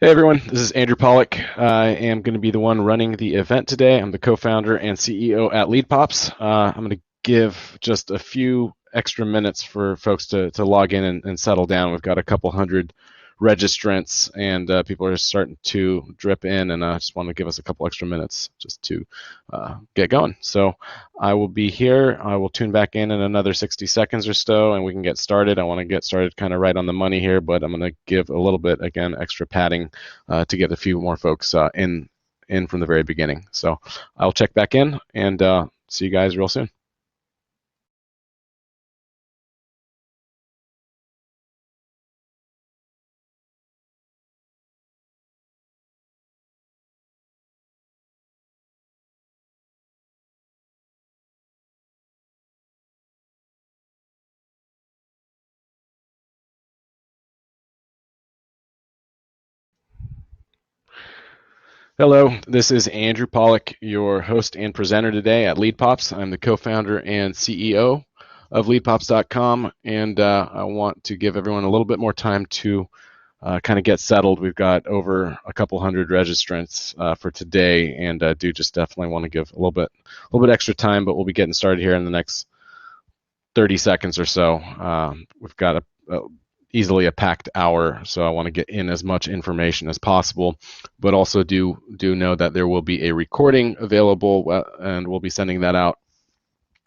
Hey everyone, this is Andrew Pollock. I am going to be the one running the event today. I'm the co-founder and CEO at leadPops. I'm going to give just a few extra minutes for folks to log in and settle down. We've got a couple hundred registrants and people are starting to drip in, and I just want to give us a couple extra minutes just to get going. So I will be here. I will tune back in another 60 seconds or so, and we can get started. I want to get started kind of right on the money here, but I'm going to give a little bit, again, extra padding to get a few more folks in from the very beginning. So I'll check back in and see you guys real soon. Hello, this is Andrew Pollock, your host and presenter today at leadPops. I'm the co-founder and CEO of leadpops.com, and I want to give everyone a little bit more time to kind of get settled. We've got over a couple hundred registrants for today, and do just definitely want to give a little bit extra time, but we'll be getting started here in the next 30 seconds or so. We've got easily a packed hour, so I want to get in as much information as possible, but also do know that there will be a recording available, and we'll be sending that out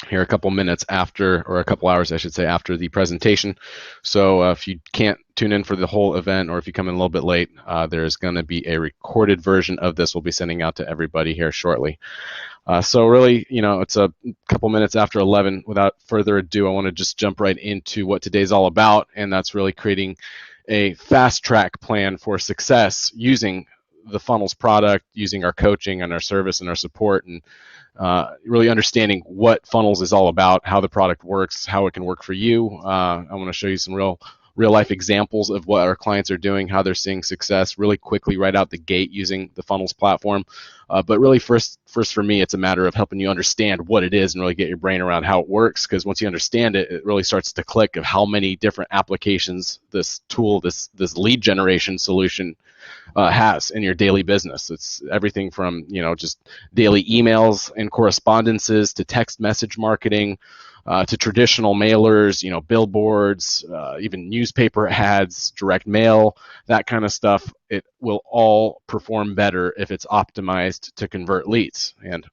here a couple minutes after, or a couple hours, I should say, after the presentation. So if you can't tune in for the whole event, or if you come in a little bit late, there's going to be a recorded version of this we'll be sending out to everybody here shortly. So really, it's a couple minutes after 11. Without further ado, I want to just jump right into what today's all about, and that's really creating a fast track plan for success using the funnels product, using our coaching and our service and our support, and really understanding what funnels is all about, how the product works, how it can work for you. I want to show you some real life examples of what our clients are doing, how they're seeing success really quickly right out the gate using the funnels platform. But really first for me, it's a matter of helping you understand what it is and really get your brain around how it works, because once you understand it, it really starts to click of how many different applications this tool, this lead generation solution has in your daily business. It's everything from just daily emails and correspondences to text message marketing, to traditional mailers, billboards, even newspaper ads, direct mail, that kind of stuff. It will all perform better if it's optimized to convert leads. And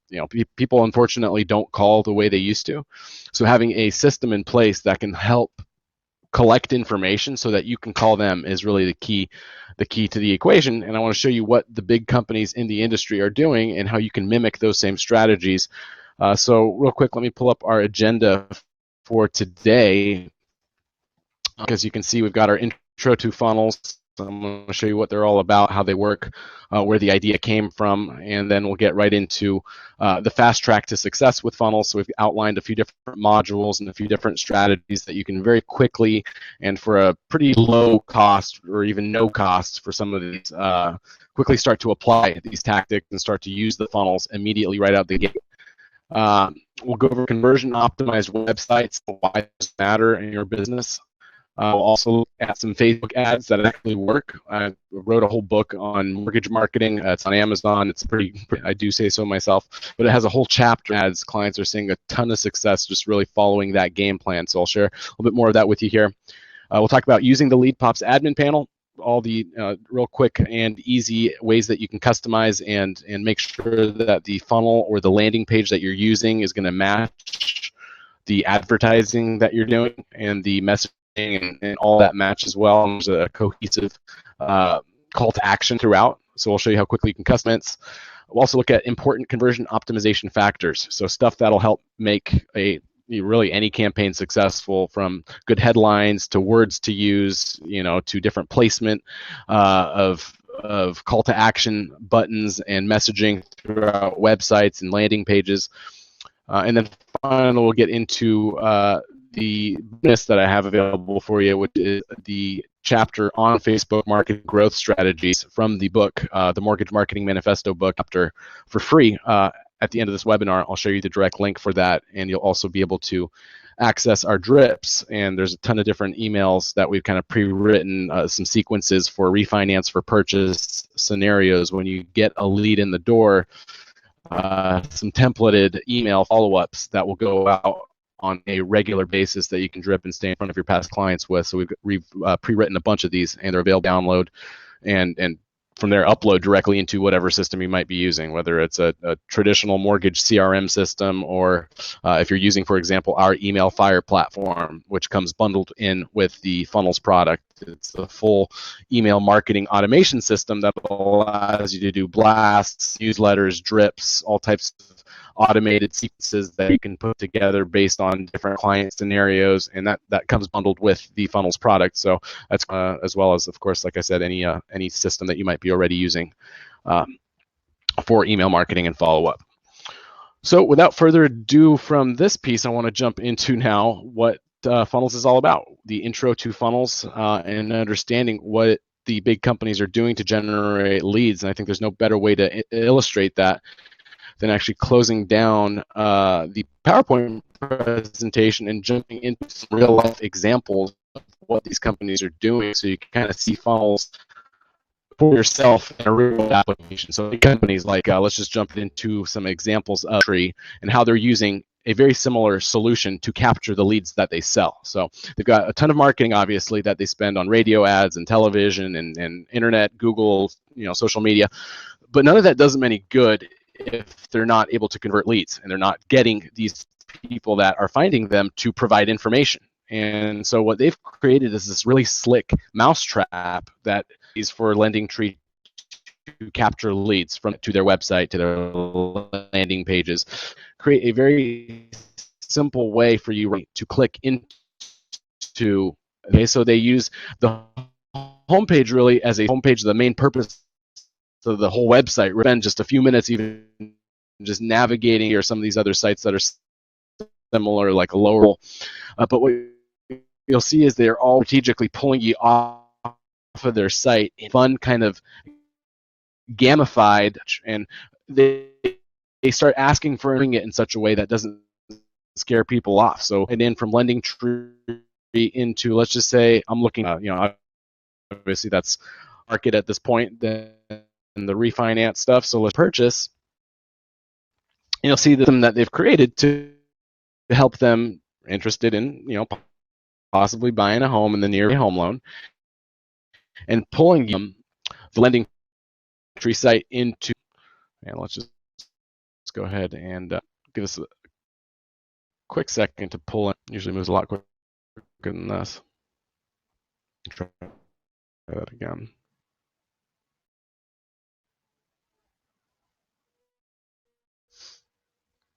people unfortunately don't call the way they used to. So having a system in place that can help collect information so that you can call them is really the key to the equation. And I want to show you what the big companies in the industry are doing and how you can mimic those same strategies. So real quick, let me pull up our agenda for today. As you can see, we've got our intro to funnels. I'm going to show you what they're all about, how they work, where the idea came from, and then we'll get right into the fast track to success with funnels. So we've outlined a few different modules and a few different strategies that you can very quickly and for a pretty low cost or even no cost for some of these quickly start to apply these tactics and start to use the funnels immediately right out the gate. We'll go over conversion optimized websites, why this matter in your business. We'll also look at some Facebook ads that actually work. I wrote a whole book on mortgage marketing. It's on Amazon. It's pretty, I do say so myself, but it has a whole chapter as clients are seeing a ton of success just really following that game plan. So I'll share a little bit more of that with you here. We'll talk about using the leadPops admin panel, all the real quick and easy ways that you can customize and make sure that the funnel or the landing page that you're using is going to match the advertising that you're doing and the messaging and all that match as well. And there's a cohesive call to action throughout. So we'll show you how quickly you can customize. We'll also look at important conversion optimization factors. So stuff that'll help make really any campaign successful, from good headlines to words to use, to different placement of call to action buttons and messaging throughout websites and landing pages. And then finally, we'll get into the bonus that I have available for you, which is the chapter on Facebook market growth strategies from the book, the Mortgage Marketing Manifesto book, chapter for free at the end of this webinar, I'll show you the direct link for that, and you'll also be able to access our drips. And there's a ton of different emails that we've kind of pre-written, some sequences for refinance, for purchase scenarios. When you get a lead in the door, some templated email follow-ups that will go out on a regular basis that you can drip and stay in front of your past clients with. So we've pre-written a bunch of these, and they're available to download, and from there upload directly into whatever system you might be using, whether it's a traditional mortgage CRM system, or if you're using, for example, our Email Fire platform, which comes bundled in with the Funnels product. It's a full email marketing automation system that allows you to do blasts, newsletters, drips, all types of automated sequences that you can put together based on different client scenarios, and that comes bundled with the Funnels product. So that's as well as, of course, like I said, any system that you might be already using for email marketing and follow-up. So without further ado from this piece, I want to jump into now what Funnels is all about, the intro to Funnels, and understanding what the big companies are doing to generate leads. And I think there's no better way to illustrate that than actually closing down the PowerPoint presentation and jumping into some real life examples of what these companies are doing, so you can kind of see Funnels for yourself in a real application. So companies like, let's just jump into some examples of Tree and how they're using a very similar solution to capture the leads that they sell. So they've got a ton of marketing, obviously, that they spend on radio ads and television and internet, Google, social media, but none of that does them any good if they're not able to convert leads and they're not getting these people that are finding them to provide information. And so what they've created is this really slick mousetrap that is for LendingTree to capture leads to their website, to their landing pages. Create a very simple way for you to click into. Okay, so they use the homepage really as a homepage. The main purpose of the whole website. Spend just a few minutes even just navigating or some of these other sites that are similar, like a lower. But what you'll see is they're all strategically pulling you off of their site in fun, kind of gamified, and they start asking for it in such a way that doesn't scare people off. So, and then from LendingTree into, let's just say I'm looking, obviously that's market at this point, then the refinance stuff. So let's purchase. And you'll see them that they've created to help them interested in, possibly buying a home in the near home loan, and pulling them the LendingTree site into. And let's go ahead and give us a quick second to pull in. Usually moves a lot quicker than this. Try that again.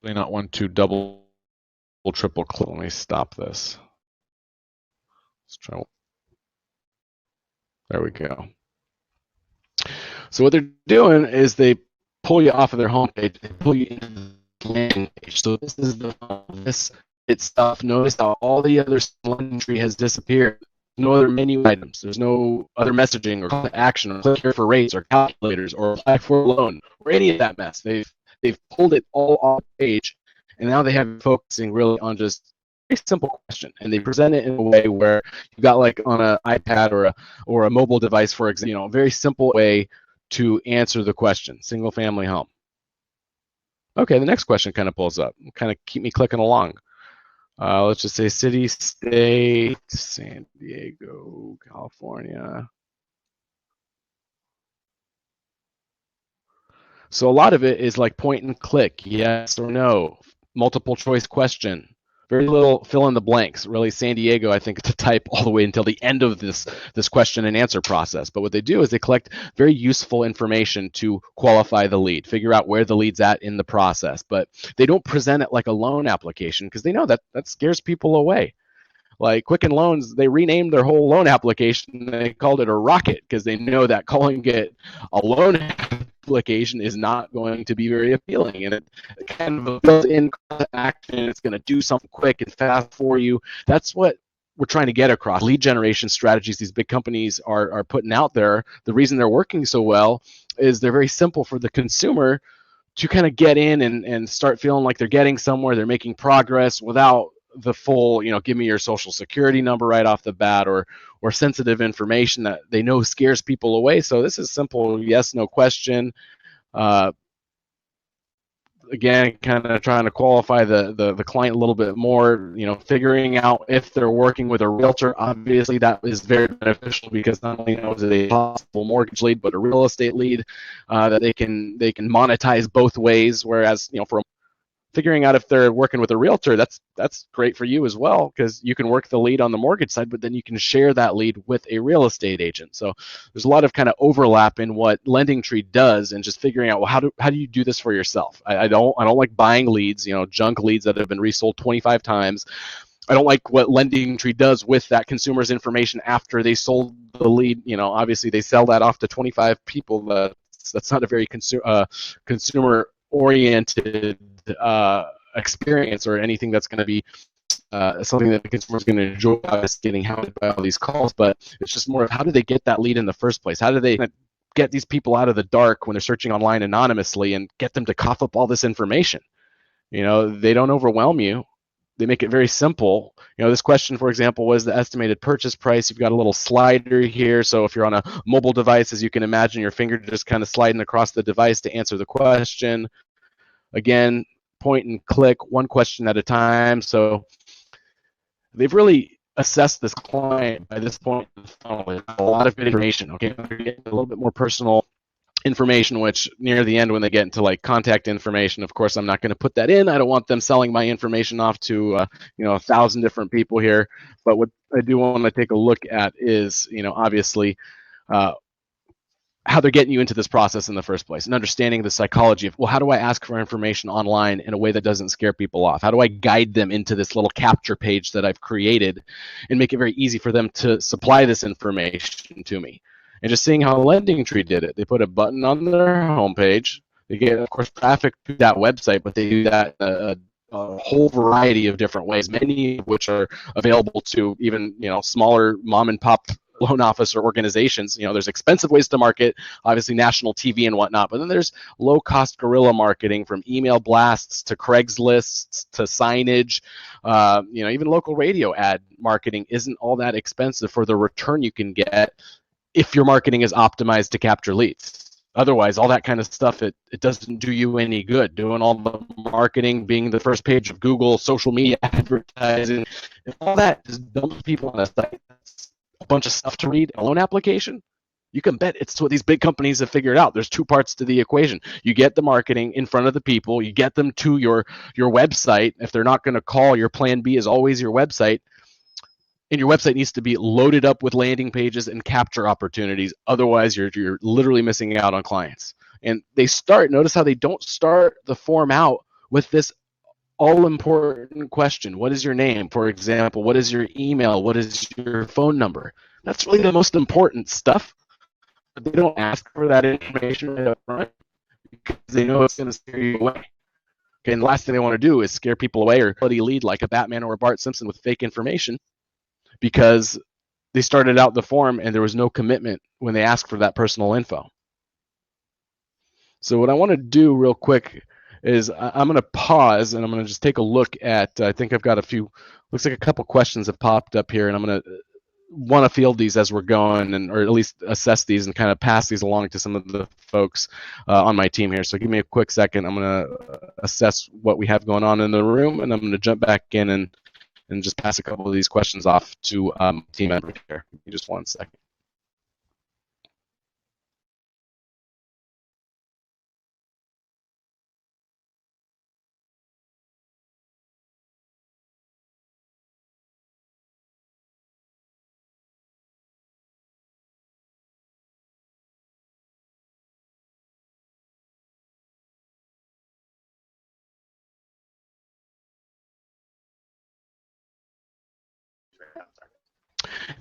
They not want to double, triple click. Let me stop this. Let's try. There we go. So what they're doing is they pull you off of their homepage. They pull you into the landing page. So this is this stuff. Notice how all the other LendingTree has disappeared. No other menu items. There's no other messaging or call to action or click here for rates or calculators or apply for a loan or any of that mess. They've pulled it all off the page, and now they have you focusing really on just a very simple question, and they present it in a way where you've got, like, on an iPad or a mobile device, for example, a very simple way to answer the question: single family home. Okay, the next question kind of pulls up. Kind of keep me clicking along. Let's just say city, state, San Diego, California. So a lot of it is like point and click, yes or no, multiple choice question. Very little fill in the blanks. Really, San Diego, I think, to type all the way until the end of this question and answer process. But what they do is they collect very useful information to qualify the lead, figure out where the lead's at in the process. But they don't present it like a loan application, because they know that scares people away. Like Quicken Loans, they renamed their whole loan application. They called it a rocket, because they know that calling it a loan application is not going to be very appealing, and it kind of a built-in action. It's going to do something quick and fast for you. That's what we're trying to get across. Lead generation strategies these big companies are putting out there, the reason they're working so well is they're very simple for the consumer to kind of get in and start feeling like they're getting somewhere, they're making progress without the full, give me your social security number right off the bat, or sensitive information that they know scares people away. So this is simple yes, no question. Again, kind of trying to qualify the client a little bit more, figuring out if they're working with a realtor. Obviously, that is very beneficial because not only is it a possible mortgage lead, but a real estate lead that they can monetize both ways. Whereas, for figuring out if they're working with a realtor, that's great for you as well, because you can work the lead on the mortgage side, but then you can share that lead with a real estate agent. So there's a lot of kind of overlap in what LendingTree does, and just figuring out, well, how do you do this for yourself? I don't like buying leads, junk leads that have been resold 25 times. I don't like what LendingTree does with that consumer's information after they sold the lead. Obviously they sell that off to 25 people. That's not a very consumer oriented experience, or anything that's going to be something that the consumer is going to enjoy, getting hounded by all these calls. But it's just more of, how do they get that lead in the first place? How do they get these people out of the dark when they're searching online anonymously and get them to cough up all this information? They don't overwhelm you. They make it very simple. This question, for example, was the estimated purchase price. You've got a little slider here. So if you're on a mobile device, as you can imagine, your finger just kind of sliding across the device to answer the question. Again, point and click, one question at a time. So they've really assessed this client by this point in the funnel with a lot of good information. Okay, they're getting a little bit more personal information, which near the end, when they get into like contact information, of course I'm not going to put that in. I don't want them selling my information off to 1,000 different people here. But what I do want to take a look at is, obviously, how they're getting you into this process in the first place, and understanding the psychology of, well, how do I ask for information online in a way that doesn't scare people off? How do I guide them into this little capture page that I've created and make it very easy for them to supply this information to me? And just seeing how LendingTree did it. They put a button on their homepage. They get, of course, traffic to that website, but they do that a whole variety of different ways, many of which are available to even smaller mom and pop loan officer organizations. There's expensive ways to market, obviously national TV and whatnot, but then there's low cost guerrilla marketing, from email blasts to Craigslist to signage. Even local radio ad marketing isn't all that expensive for the return you can get if your marketing is optimized to capture leads. Otherwise, all that kind of stuff, it doesn't do you any good. Doing all the marketing, being the first page of Google, social media advertising, and all that just dumps people on a site that's a bunch of stuff to read. A loan application, you can bet it's what these big companies have figured out. There's two parts to the equation. You get the marketing in front of the people. You get them to your website. If they're not going to call, your plan B is always your website. And your website needs to be loaded up with landing pages and capture opportunities. Otherwise, you're literally missing out on clients. And notice how they don't start the form out with this all-important question. What is your name, for example? What is your email? What is your phone number? That's really the most important stuff. But they don't ask for that information right up front because they know it's going to scare you away. Okay, and the last thing they want to do is scare people away or lead like a Batman or a Bart Simpson with fake information, because they started out the form and there was no commitment when they asked for that personal info. So what I want to do real quick is I'm going to pause and I'm going to just take a look at, I think I've got looks like a couple questions have popped up here, and I'm going to want to field these as we're going, or at least assess these and kind of pass these along to some of the folks on my team here. So give me a quick second. I'm going to assess what we have going on in the room, and I'm going to jump back in and just pass a couple of these questions off to team members here. Give me just one second.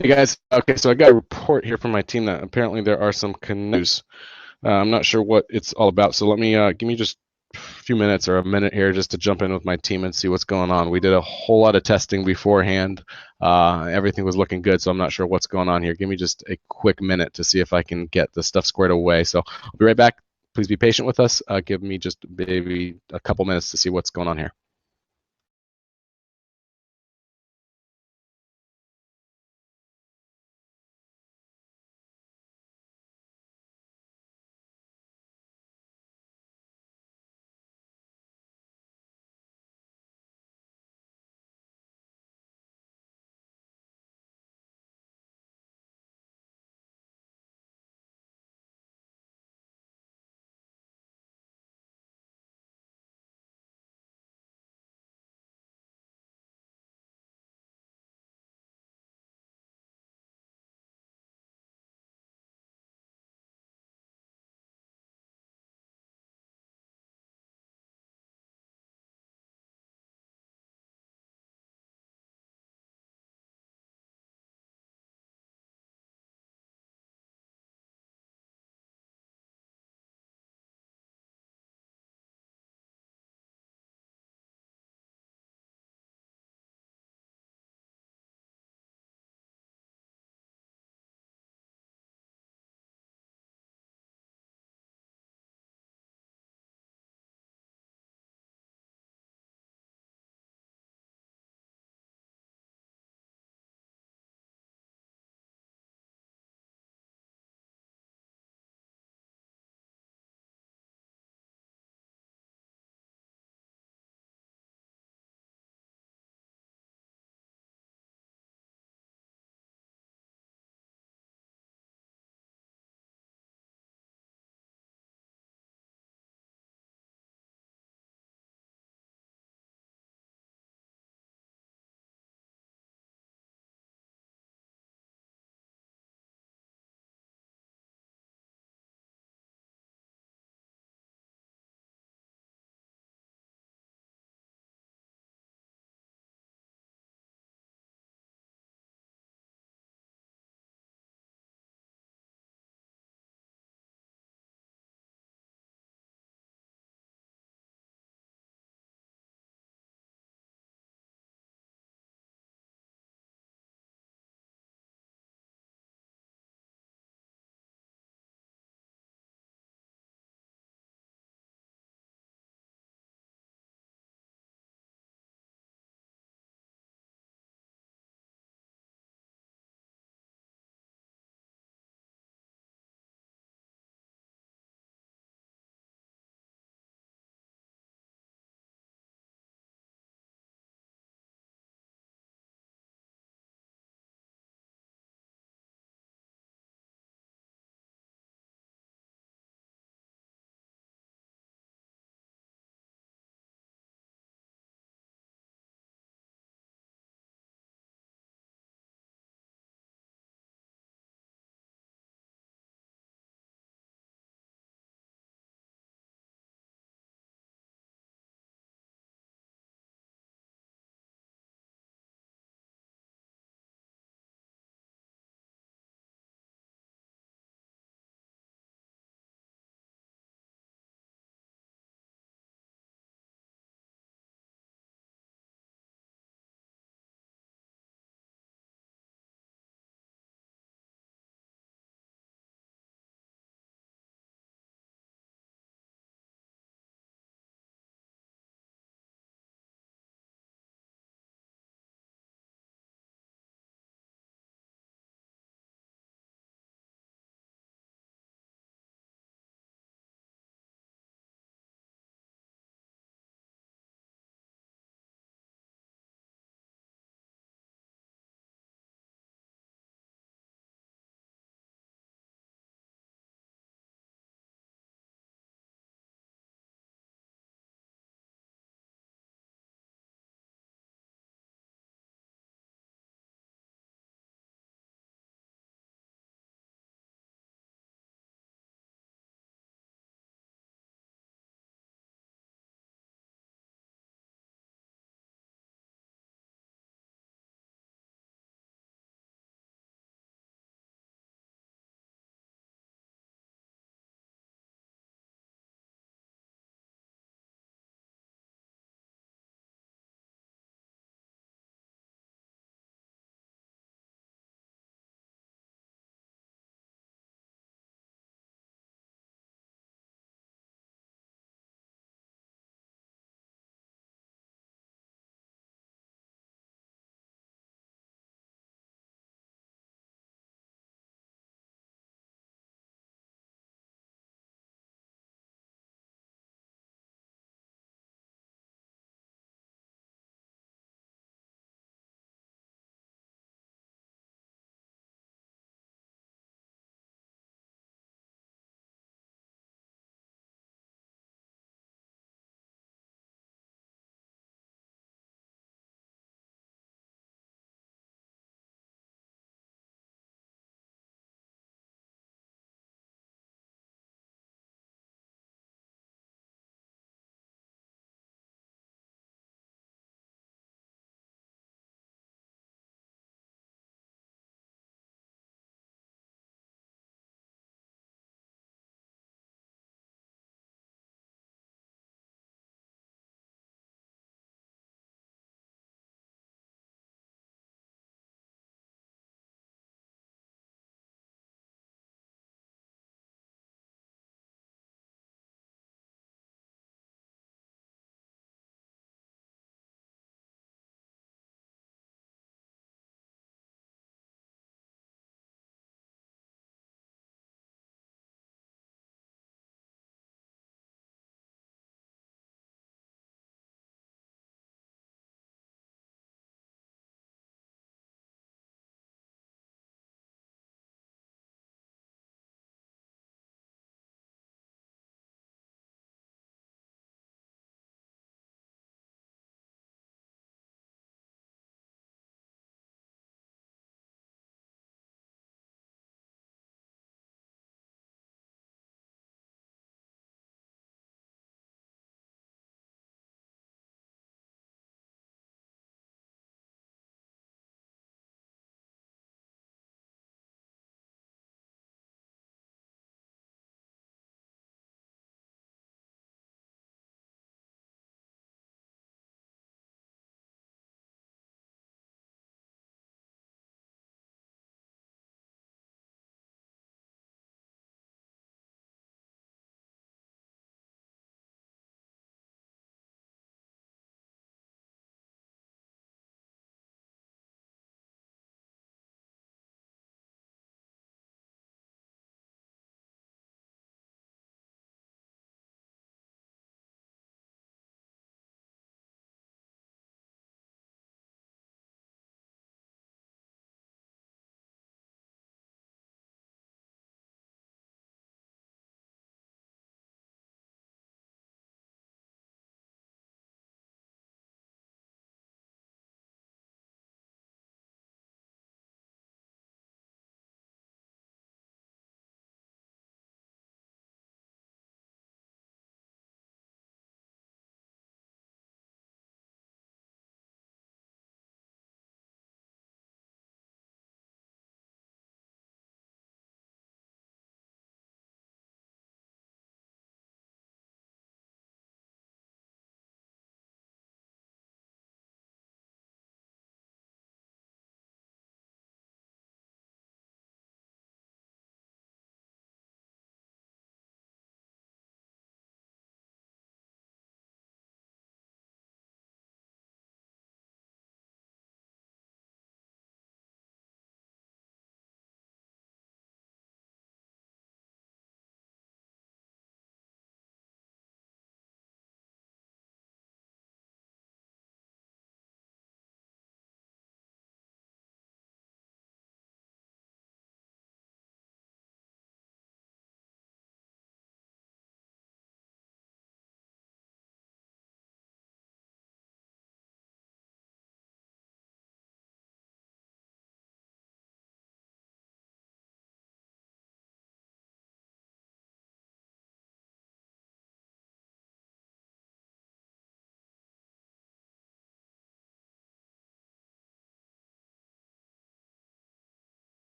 Hey guys, okay, so I got a report here from my team that apparently there are some canoes. I'm not sure what it's all about, so let me give me just a few minutes or a minute here just to jump in with my team and see what's going on. We did a whole lot of testing beforehand. Everything was looking good, so I'm not sure what's going on here. Give me just a quick minute to see if I can get the stuff squared away. So I'll be right back. please be patient with us. Give me just maybe a couple minutes to see what's going on here.